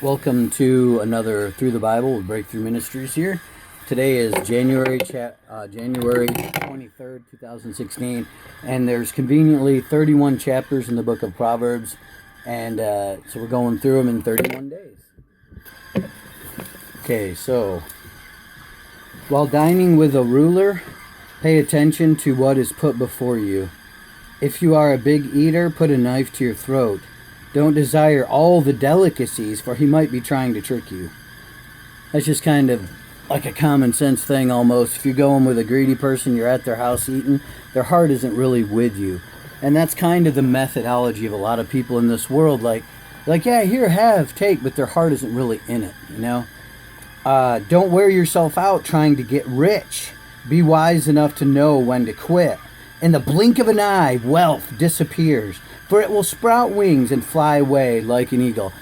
Welcome to another Through the Bible with Breakthrough Ministries here. Today is January 23rd, 2016, and there's conveniently 31 chapters in the book of Proverbs, and so we're going through them in 31 days. Okay, so while dining with a ruler, pay attention to what is put before you. If you are a big eater, put a knife to your throat. Don't desire all the delicacies, for he might be trying to trick you. That's just kind of like a common sense thing almost. If you're going with a greedy person, you're at their house eating, their heart isn't really with you. And that's kind of the methodology of a lot of people in this world. Like yeah, here, have, take, but their heart isn't really in it, you know? Don't wear yourself out trying to get rich. Be wise enough to know when to quit. In the blink of an eye, wealth disappears, for it will sprout wings and fly away like an eagle.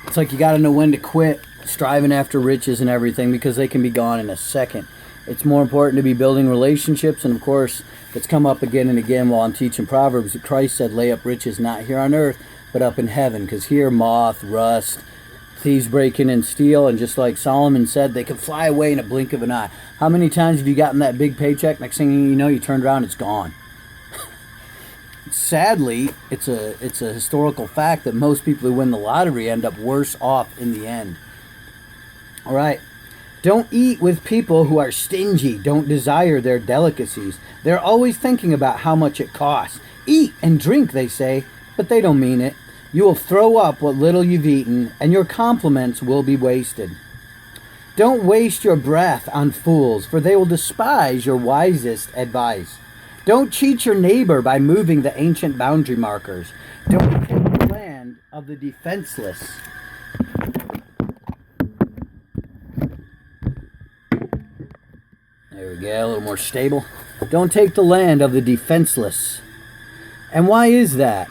It's like you got to know when to quit striving after riches and everything, because they can be gone in a second. It's more important to be building relationships, and of course, it's come up again and again while I'm teaching Proverbs that Christ said, lay up riches not here on earth, but up in heaven, because here moth, rust, thieves break in and steal, and just like Solomon said, they can fly away in a blink of an eye. How many times have you gotten that big paycheck, next thing you know, you turned around, it's gone? Sadly, it's a historical fact that most people who win the lottery end up worse off in the end. All right. Don't eat with people who are stingy. Don't desire their delicacies. They're always thinking about how much it costs. Eat and drink, they say, but they don't mean it. You will throw up what little you've eaten, and your compliments will be wasted. Don't waste your breath on fools, for they will despise your wisest advice. Don't cheat your neighbor by moving the ancient boundary markers. Don't take the land of the defenseless. There we go, a little more stable. Don't take the land of the defenseless. And why is that?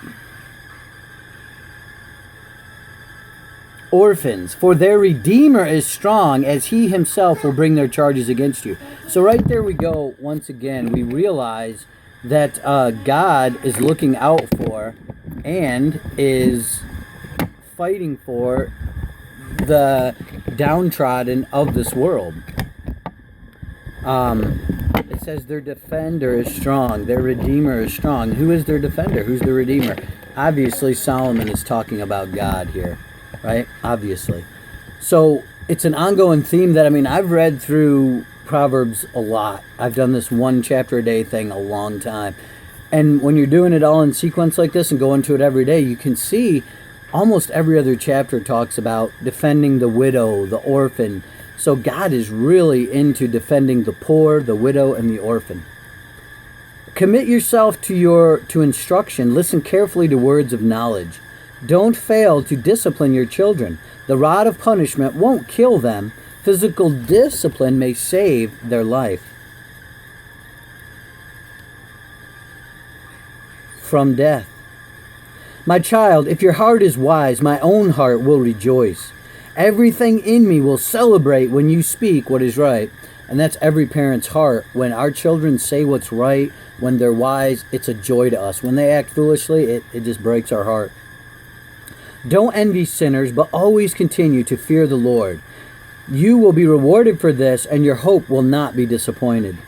Orphans, for their Redeemer is strong, as he himself will bring their charges against you. So right there we go, once again, we realize that God is looking out for and is fighting for the downtrodden of this world. It says their defender is strong, their Redeemer is strong. Who is their defender? Who's the Redeemer? Obviously, Solomon is talking about God here. Right? Obviously. So it's an ongoing theme that, I've read through Proverbs a lot. I've done this one chapter a day thing a long time. And when you're doing it all in sequence like this and going to it every day, you can see almost every other chapter talks about defending the widow, the orphan. So God is really into defending the poor, the widow, and the orphan. Commit yourself to instruction. Listen carefully to words of knowledge. Don't fail to discipline your children. The rod of punishment won't kill them. Physical discipline may save their life. From death. My child, if your heart is wise, my own heart will rejoice. Everything in me will celebrate when you speak what is right. And that's every parent's heart. When our children say what's right, when they're wise, it's a joy to us. When they act foolishly, it just breaks our heart. Don't envy sinners, but always continue to fear the Lord. You will be rewarded for this, and your hope will not be disappointed.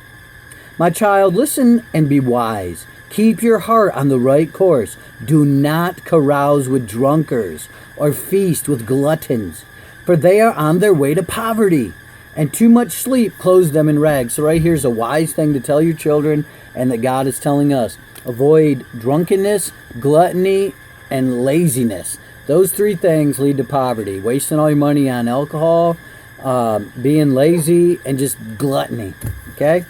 My child, listen and be wise. Keep your heart on the right course. Do not carouse with drunkards or feast with gluttons, for they are on their way to poverty, and too much sleep clothes them in rags. So right here's a wise thing to tell your children, and that God is telling us. Avoid drunkenness, gluttony, and laziness. Those three things lead to poverty. Wasting all your money on alcohol, being lazy, and just gluttony. Okay?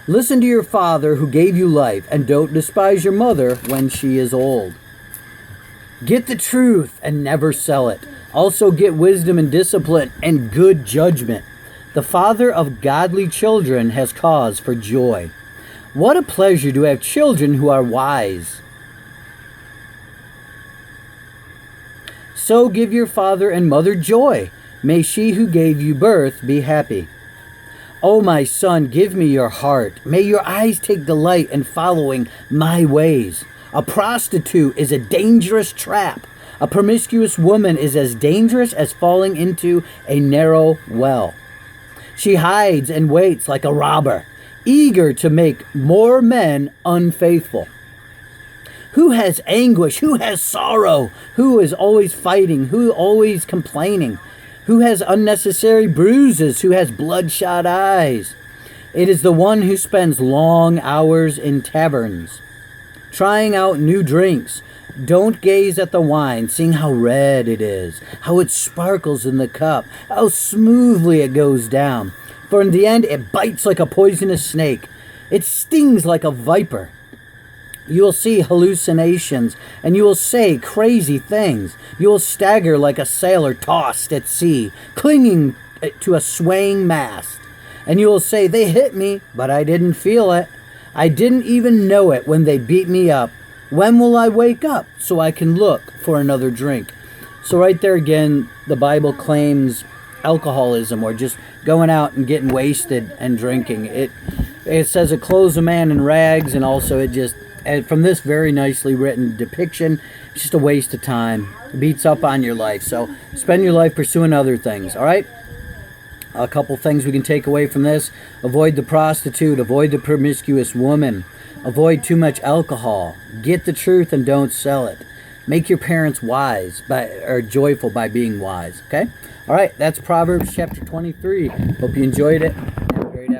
Listen to your father who gave you life, and don't despise your mother when she is old. Get the truth and never sell it. Also get wisdom and discipline and good judgment. The father of godly children has cause for joy. What a pleasure to have children who are wise. So give your father and mother joy. May she who gave you birth be happy. O my son, give me your heart. May your eyes take delight in following my ways. A prostitute is a dangerous trap. A promiscuous woman is as dangerous as falling into a narrow well. She hides and waits like a robber, eager to make more men unfaithful. Who has anguish? Who has sorrow? Who is always fighting? Who always complaining? Who has unnecessary bruises? Who has bloodshot eyes? It is the one who spends long hours in taverns, trying out new drinks. Don't gaze at the wine, seeing how red it is, how it sparkles in the cup, how smoothly it goes down. For in the end, it bites like a poisonous snake. It stings like a viper. You will see hallucinations, and you will say crazy things. You will stagger like a sailor tossed at sea, clinging to a swaying mast. And you will say, they hit me, but I didn't feel it. I didn't even know it when they beat me up. When will I wake up so I can look for another drink? So right there again, the Bible claims alcoholism, or just going out and getting wasted and drinking. It says it clothes a man in rags, and also and from this very nicely written depiction, it's just a waste of time. It beats up on your life. So spend your life pursuing other things, all right? A couple things we can take away from this. Avoid the prostitute. Avoid the promiscuous woman. Avoid too much alcohol. Get the truth and don't sell it. Make your parents wise or joyful by being wise, okay? All right, that's Proverbs chapter 23. Hope you enjoyed it.